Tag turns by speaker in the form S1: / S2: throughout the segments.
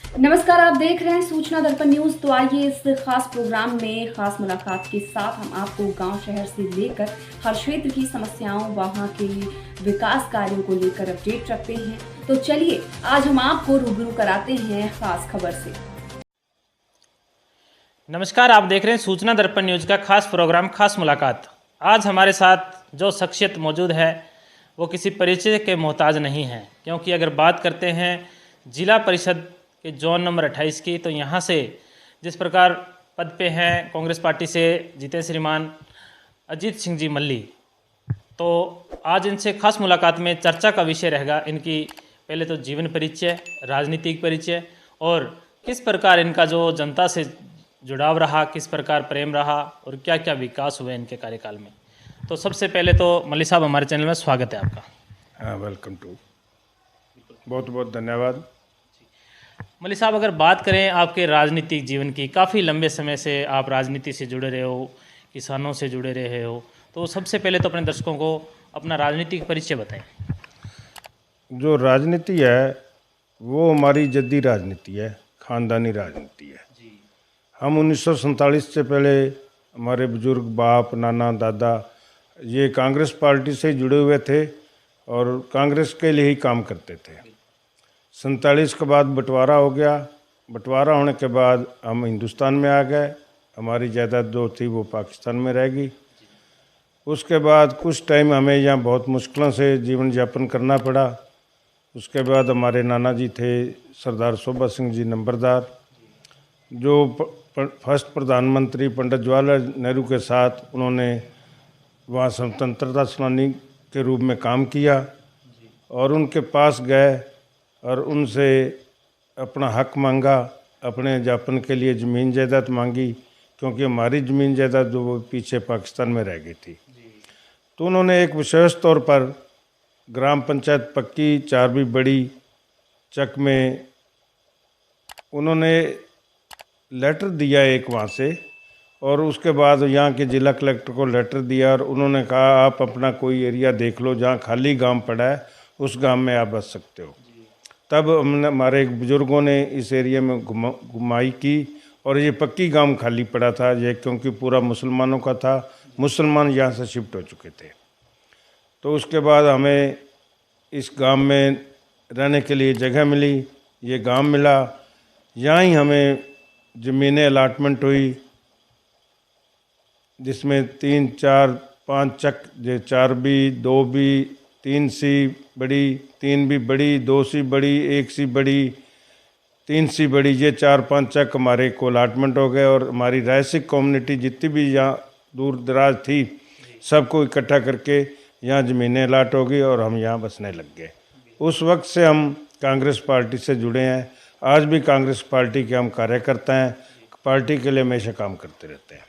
S1: नमस्कार, आप देख रहे हैं सूचना दर्पण न्यूज। तो आइए इस खास प्रोग्राम में खास मुलाकात के साथ हम आपको गांव शहर से लेकर हर क्षेत्र की समस्याओं, वहां के विकास कार्यों को लेकर अपडेट रखते हैं। तो चलिए आज हम आपको रूबरू कराते हैं खास खबर से।
S2: नमस्कार, आप देख रहे हैं सूचना दर्पण न्यूज का खास प्रोग्राम खास मुलाकात। आज हमारे साथ जो शख्सियत मौजूद है वो किसी परिचय के मोहताज नहीं है, क्योंकि अगर बात करते हैं जिला परिषद के जोन नंबर 28 की, तो यहाँ से जिस प्रकार पद पे हैं कांग्रेस पार्टी से जीते श्रीमान अजीत सिंह जी मल्ली, तो आज इनसे खास मुलाकात में चर्चा का विषय रहेगा इनकी पहले तो जीवन परिचय, राजनीतिक परिचय और किस प्रकार इनका जो जनता से जुड़ाव रहा, किस प्रकार प्रेम रहा और क्या क्या विकास हुए इनके कार्यकाल में। तो सबसे पहले तो मल्ली साहब, हमारे चैनल में स्वागत है आपका।
S3: हाँ, वेलकम टू, बहुत बहुत धन्यवाद।
S2: मल्ली साहब, अगर बात करें आपके राजनीतिक जीवन की, काफ़ी लंबे समय से आप राजनीति से जुड़े रहे हो, किसानों से जुड़े रहे हो, तो सबसे पहले तो अपने दर्शकों को अपना राजनीतिक परिचय बताएं।
S3: जो राजनीति है वो हमारी जद्दी राजनीति है, ख़ानदानी राजनीति है। हम 1947 से पहले हमारे बुजुर्ग बाप, नाना, दादा ये कांग्रेस पार्टी से जुड़े हुए थे और कांग्रेस के लिए ही काम करते थे। 47 के बाद बंटवारा हो गया। बंटवारा होने के बाद हम हिंदुस्तान में आ गए। हमारी जायदाद जो थी वो पाकिस्तान में रह गई। उसके बाद कुछ टाइम हमें यहाँ बहुत मुश्किलों से जीवन यापन करना पड़ा। उसके बाद हमारे नाना जी थे सरदार शोभा सिंह जी नंबरदार, जो फर्स्ट प्रधानमंत्री पंडित जवाहरलाल नेहरू के साथ उन्होंने वहाँ स्वतंत्रता सेनानी के रूप में काम किया और उनके पास गए और उनसे अपना हक मांगा, अपने यापन के लिए ज़मीन जायदाद मांगी, क्योंकि हमारी ज़मीन जायदाद जो वो पीछे पाकिस्तान में रह गई थी। तो उन्होंने एक विशेष तौर पर ग्राम पंचायत पक्की, चारवी बड़ी चक में उन्होंने लेटर दिया एक वहाँ से, और उसके बाद यहाँ के जिला कलेक्टर को लेटर दिया और उन्होंने कहा आप अपना कोई एरिया देख लो, जहाँ खाली गांव पड़ा है उस गांव में आप बस सकते हो। तब हमने हमारे बुजुर्गों ने इस एरिया में घुमाई की और ये पक्की गांव खाली पड़ा था ये, क्योंकि पूरा मुसलमानों का था, मुसलमान यहाँ से शिफ्ट हो चुके थे। तो उसके बाद हमें इस गांव में रहने के लिए जगह मिली, ये गांव मिला। यहाँ ही हमें ज़मीनें अलाटमेंट हुई, जिसमें 3, 4, 5 चक, जो 4 बी, 2 बी, 3 सी बड़ी, 3 भी बड़ी, 2 सी बड़ी, 1 सी बड़ी, 3 सी बड़ी, ये 4-5 चक हमारे को अलाटमेंट हो गए। और हमारी रायसिक कम्युनिटी जितनी भी यहाँ दूर दराज थी सबको इकट्ठा करके यहाँ ज़मीनें अलाट हो गई और हम यहाँ बसने लग गए। उस वक्त से हम कांग्रेस पार्टी से जुड़े हैं। आज भी कांग्रेस पार्टी के हम कार्यकर्ता हैं, पार्टी के लिए हमेशा काम करते रहते हैं।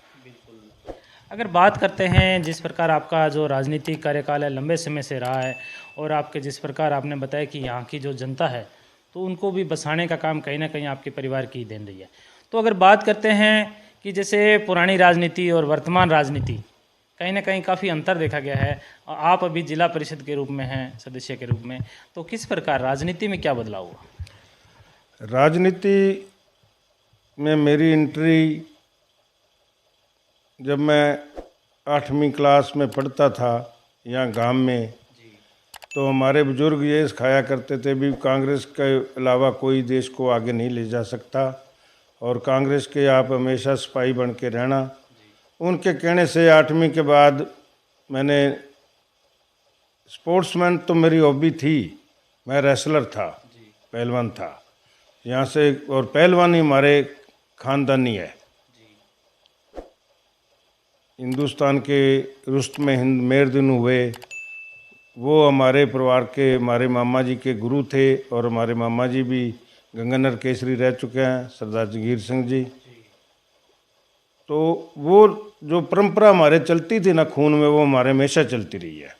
S2: अगर बात करते हैं जिस प्रकार आपका जो राजनीतिक कार्यकाल है लंबे समय से रहा है और आपके जिस प्रकार आपने बताया कि यहाँ की जो जनता है तो उनको भी बसाने का काम कहीं ना कहीं आपके परिवार की देन रही है। तो अगर बात करते हैं कि जैसे पुरानी राजनीति और वर्तमान राजनीति कहीं ना कहीं काफ़ी अंतर देखा गया है, आप अभी जिला परिषद के रूप में हैं, सदस्य के रूप में, तो किस प्रकार राजनीति में क्या बदलाव हुआ?
S3: राजनीति में मेरी एंट्री जब मैं 8वीं क्लास में पढ़ता था यहाँ गांव में, तो हमारे बुजुर्ग ये सिखाया करते थे भी कांग्रेस के अलावा कोई देश को आगे नहीं ले जा सकता और कांग्रेस के आप हमेशा सिपाही बन के रहना। उनके कहने से 8वीं के बाद मैंने, स्पोर्ट्समैन तो मेरी हॉबी थी, मैं रेसलर था, पहलवान था यहाँ से, और पहलवानी हमारे ख़ानदानी है। हिंदुस्तान के रुस्त में मेहरदिन हुए, वो हमारे परिवार के, हमारे मामा जी के गुरु थे और हमारे मामा जी भी गंगानगर केसरी रह चुके हैं, सरदार जगीर सिंह जी। तो वो जो परंपरा हमारे चलती थी ना खून में, वो हमारे हमेशा चलती रही है।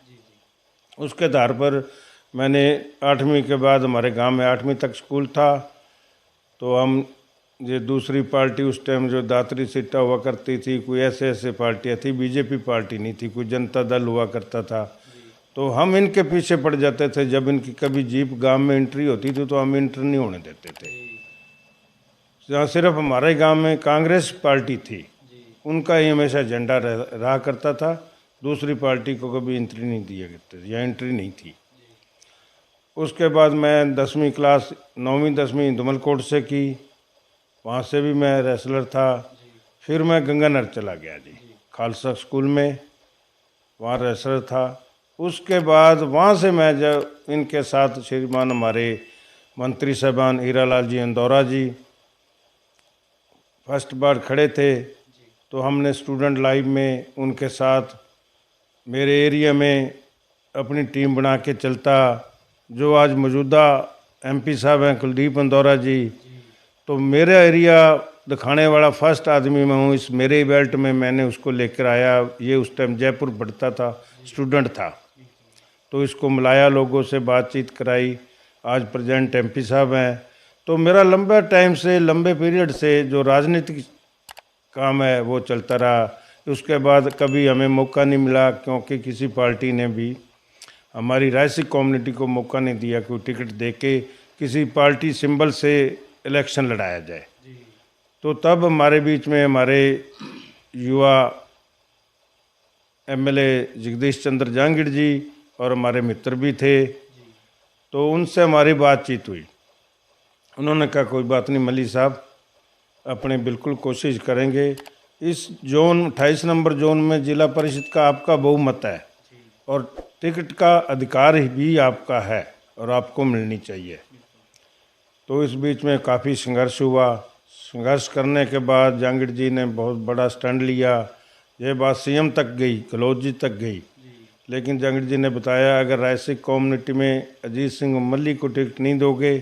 S3: उसके आधार पर मैंने 8वीं के बाद, हमारे गांव में 8वीं तक स्कूल था, तो हम ये दूसरी पार्टी उस टाइम जो दात्री सिट्टा हुआ करती थी, कोई ऐसे पार्टियाँ थी, बीजेपी पार्टी नहीं थी, कोई जनता दल हुआ करता था, तो हम इनके पीछे पड़ जाते थे। जब इनकी कभी जीप गांव में एंट्री होती थी तो हम एंटर नहीं होने देते थे। जहाँ सिर्फ हमारे गांव में कांग्रेस पार्टी थी, उनका ही हमेशा झंडा रहा करता था। दूसरी पार्टी को कभी एंट्री नहीं दिया करते या एंट्री नहीं थी। उसके बाद मैं 10वीं क्लास 9वीं 10वीं धुमलकोट से की, वहाँ से भी मैं रेसलर था। फिर मैं गंगानगर चला गया जी, खालसा स्कूल में, वहाँ रेसलर था। उसके बाद वहाँ से मैं जब इनके साथ श्रीमान हमारे मंत्री साहबान हीरालाल जी इंदौरा जी फर्स्ट बार खड़े थे, तो हमने स्टूडेंट लाइफ में उनके साथ मेरे एरिया में अपनी टीम बना के चलता। जो आज मौजूदा एमपी साहब हैं कुलदीप इंदौरा जी, तो मेरा एरिया दिखाने वाला फर्स्ट आदमी मैं हूँ। इस मेरे बेल्ट में मैंने उसको लेकर आया। ये उस टाइम जयपुर पढ़ता था, स्टूडेंट था, तो इसको मिलाया, लोगों से बातचीत कराई। आज प्रेजेंट एमपी साहब हैं। तो मेरा लंबे टाइम से, लंबे पीरियड से जो राजनीतिक काम है वो चलता रहा। उसके बाद कभी हमें मौका नहीं मिला, क्योंकि किसी पार्टी ने भी हमारी रायसी कम्युनिटी को मौका नहीं दिया कि टिकट दे के किसी पार्टी सिंबल से इलेक्शन लड़ाया जाए। तो तब हमारे बीच में हमारे युवा एमएलए जगदीश चंद्र जहांगीर जी और हमारे मित्र भी थे, तो उनसे हमारी बातचीत हुई। उन्होंने कहा कोई बात नहीं मल्ली साहब, अपने बिल्कुल कोशिश करेंगे। इस जोन 28 नंबर जोन में जिला परिषद का आपका बहुमत है और टिकट का अधिकार भी आपका है और आपको मिलनी चाहिए। तो इस बीच में काफ़ी संघर्ष हुआ। संघर्ष करने के बाद जहांगीर जी ने बहुत बड़ा स्टैंड लिया। ये बात सीएम तक गई, गहलोत जी तक गई, लेकिन जहांगीर जी ने बताया अगर रायसी कम्युनिटी में अजीत सिंह मल्ली को टिकट नहीं दोगे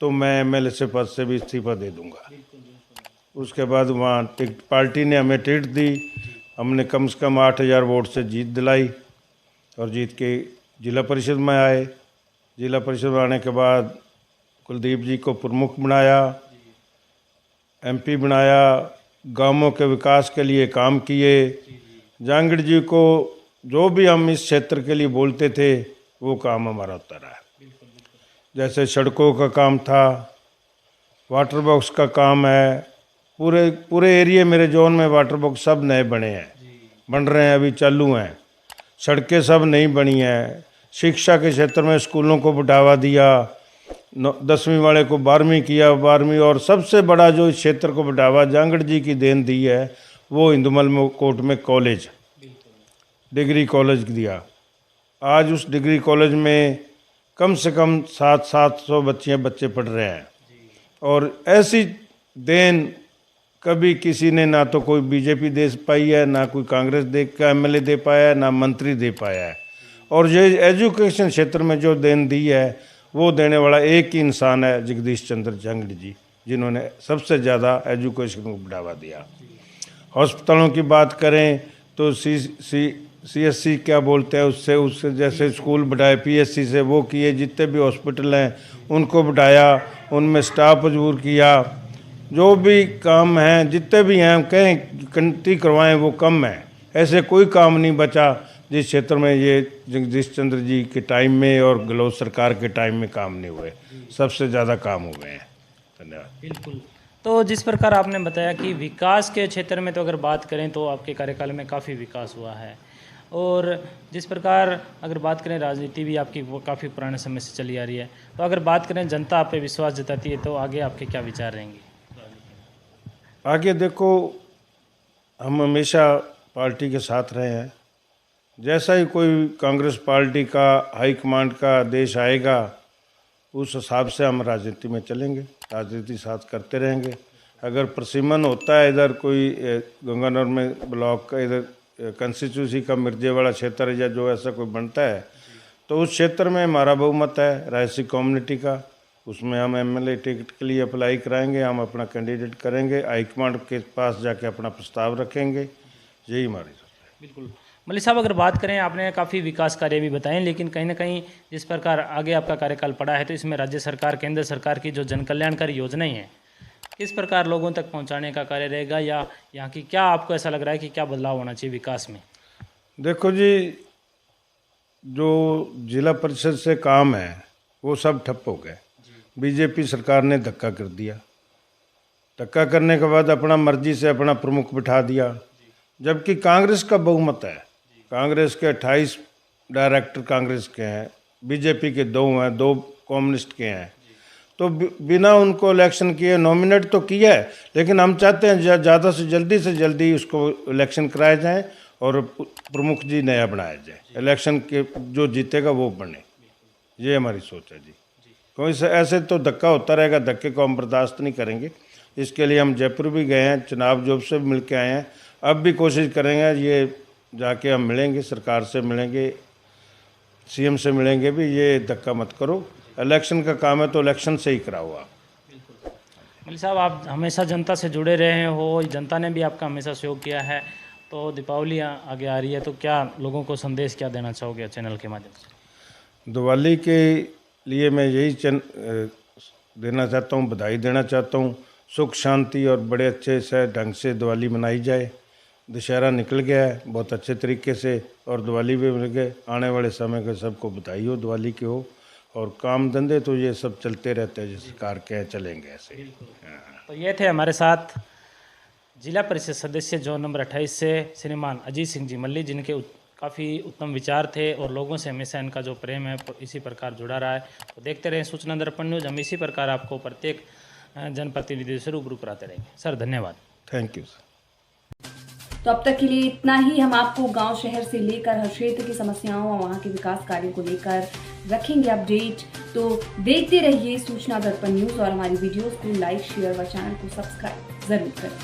S3: तो मैं एमएलए से पद से भी इस्तीफा दे दूंगा। उसके बाद वहाँ टिकट पार्टी ने हमें टिकट दी। हमने कम से कम 8000 वोट से जीत दिलाई और जीत के जिला परिषद में आए। जिला परिषद में आने के बाद कुलदीप जी को प्रमुख बनाया, एमपी बनाया, गांवों के विकास के लिए काम किए। जहांगीर जी को जो भी हम इस क्षेत्र के लिए बोलते थे वो काम हमारा होता रहा। जैसे सड़कों का काम था, वाटर बॉक्स का काम है, पूरे एरिया मेरे जोन में वाटर बॉक्स सब नए बने हैं, बन रहे हैं, अभी चालू हैं। सड़कें सब नहीं बनी हैं। शिक्षा के क्षेत्र में स्कूलों को बढ़ावा दिया, 10वीं वाले को 12वीं किया, 12वीं। और सबसे बड़ा जो इस क्षेत्र को बढ़ावा जहांगीर जी की देन दी है वो हिंदुमल कोट में कॉलेज, डिग्री कॉलेज दिया। आज उस डिग्री कॉलेज में कम से कम 700 बच्चे पढ़ रहे हैं। और ऐसी देन कभी किसी ने ना तो कोई बीजेपी दे पाई है, ना कोई कांग्रेस दे का एमएलए दे पाया है, ना मंत्री दे पाया है। और ये एजुकेशन क्षेत्र में जो देन दी है वो देने वाला एक ही इंसान है, जगदीश चंद्र जहांगीर जी, जिन्होंने सबसे ज़्यादा एजुकेशन को बढ़ावा दिया। हॉस्पिटलों की बात करें तो सीएससी क्या बोलते हैं, उससे जैसे स्कूल बढ़ाए, पीएससी से वो किए, जितने भी हॉस्पिटल हैं उनको बढ़ाया, उनमें स्टाफ मजबूर किया। जो भी काम हैं, जितने भी हैं, कहीं गिनती करवाएं वो कम है। ऐसे कोई काम नहीं बचा जिस क्षेत्र में ये जगदीश चंद्र जी के टाइम में और गहलोत सरकार के टाइम में काम नहीं हुए। सबसे ज़्यादा काम हो गए हैं। धन्यवाद।
S2: बिल्कुल। तो जिस प्रकार आपने बताया कि विकास के क्षेत्र में तो अगर बात करें तो आपके कार्यकाल में काफ़ी विकास हुआ है, और जिस प्रकार अगर बात करें राजनीति भी आपकी वो काफ़ी पुराने समय से चली आ रही है, तो अगर बात करें जनता आप पे विश्वास जताती है तो आगे आपके क्या विचार रहेंगे?
S3: आगे देखो, हम हमेशा पार्टी के साथ रहे हैं। जैसा ही कोई कांग्रेस पार्टी का हाईकमांड का आदेश आएगा उस हिसाब से हम राजनीति में चलेंगे, राजनीति साथ करते रहेंगे। अगर प्रसिमन होता है इधर कोई गंगानगर में ब्लॉक का, इधर कंस्टिट्यूंसी का मिर्जेवाड़ा क्षेत्र या जो ऐसा कोई बनता है, तो उस क्षेत्र में हमारा बहुमत है रायसी कम्युनिटी का, उसमें हम एमएलए टिकट के लिए अप्लाई कराएंगे, हम अपना कैंडिडेट करेंगे, हाईकमांड के पास जाके अपना प्रस्ताव रखेंगे। यही हमारी सोच है।
S2: बिल्कुल। मल्लिक साहब, अगर बात करें, आपने काफ़ी विकास कार्य भी बताएं, लेकिन कहीं ना कहीं जिस प्रकार आगे आपका कार्यकाल पड़ा है तो इसमें राज्य सरकार, केंद्र सरकार की जो जन कल्याणकारी योजनाएं हैं किस प्रकार लोगों तक पहुंचाने का कार्य रहेगा, या यहाँ की क्या आपको ऐसा लग रहा है कि क्या बदलाव होना चाहिए विकास में?
S3: देखो जी, जो जिला परिषद से काम है वो सब ठप हो गए। बीजेपी सरकार ने धक्का कर दिया। धक्का करने के बाद अपना मर्जी से अपना प्रमुख बिठा दिया, जबकि कांग्रेस का बहुमत है। कांग्रेस के 28 डायरेक्टर कांग्रेस के हैं, बीजेपी के 2 हैं, 2 कम्युनिस्ट के हैं। तो बिना उनको इलेक्शन किए नॉमिनेट तो किया है, लेकिन हम चाहते हैं ज़्यादा से जल्दी उसको इलेक्शन कराया जाए और प्रमुख जी नया बनाया जाए। इलेक्शन के जो जीतेगा वो बने, ये हमारी सोच है जी। कोई ऐसे तो धक्का होता रहेगा, धक्के को हम बर्दाश्त नहीं करेंगे। इसके लिए हम जयपुर भी गए हैं, चुनाव जोब से मिल के आए हैं, अब भी कोशिश करेंगे। ये जाके हम मिलेंगे, सरकार से मिलेंगे, सीएम से मिलेंगे भी, ये धक्का मत करो। इलेक्शन का काम है तो इलेक्शन से ही कराओ आप।
S2: मल्ली साहब, आप हमेशा जनता से जुड़े रहे हो, जनता ने भी आपका हमेशा सहयोग किया है। तो दीपावली आगे आ रही है, तो क्या लोगों को संदेश क्या देना चाहोगे चैनल के माध्यम से?
S3: दिवाली के लिए मैं यही देना चाहता हूँ, बधाई देना चाहता हूँ। सुख शांति और बड़े अच्छे से ढंग से दिवाली मनाई जाए। दशहरा निकल गया है बहुत अच्छे तरीके से और दिवाली भी मिल गए। आने वाले समय के सबको बधाई हो, दिवाली की हो। और काम धंधे तो ये सब चलते रहते हैं, जैसे कार के चलेंगे ऐसे।
S2: तो ये थे हमारे साथ जिला परिषद सदस्य जोन नंबर 28 से श्रीमान अजीत सिंह जी मल्ली, जिनके काफ़ी उत्तम विचार थे और लोगों से हमेशा इनका जो प्रेम है इसी प्रकार जुड़ा रहा है। तो देखते रहें सूचना दर्पण न्यूज़, हम इसी प्रकार आपको प्रत्येक जनप्रतिनिधि से रूबरू कराते रहेंगे। सर धन्यवाद।
S3: Thank you sir.
S1: तो अब तक के लिए इतना ही। हम आपको गांव शहर से लेकर हर क्षेत्र की समस्याओं और वहां के विकास कार्यों को लेकर रखेंगे अपडेट। तो देखते रहिए सूचना दर्पण न्यूज़ और हमारी वीडियोस को लाइक, शेयर व चैनल को सब्सक्राइब जरूर करें।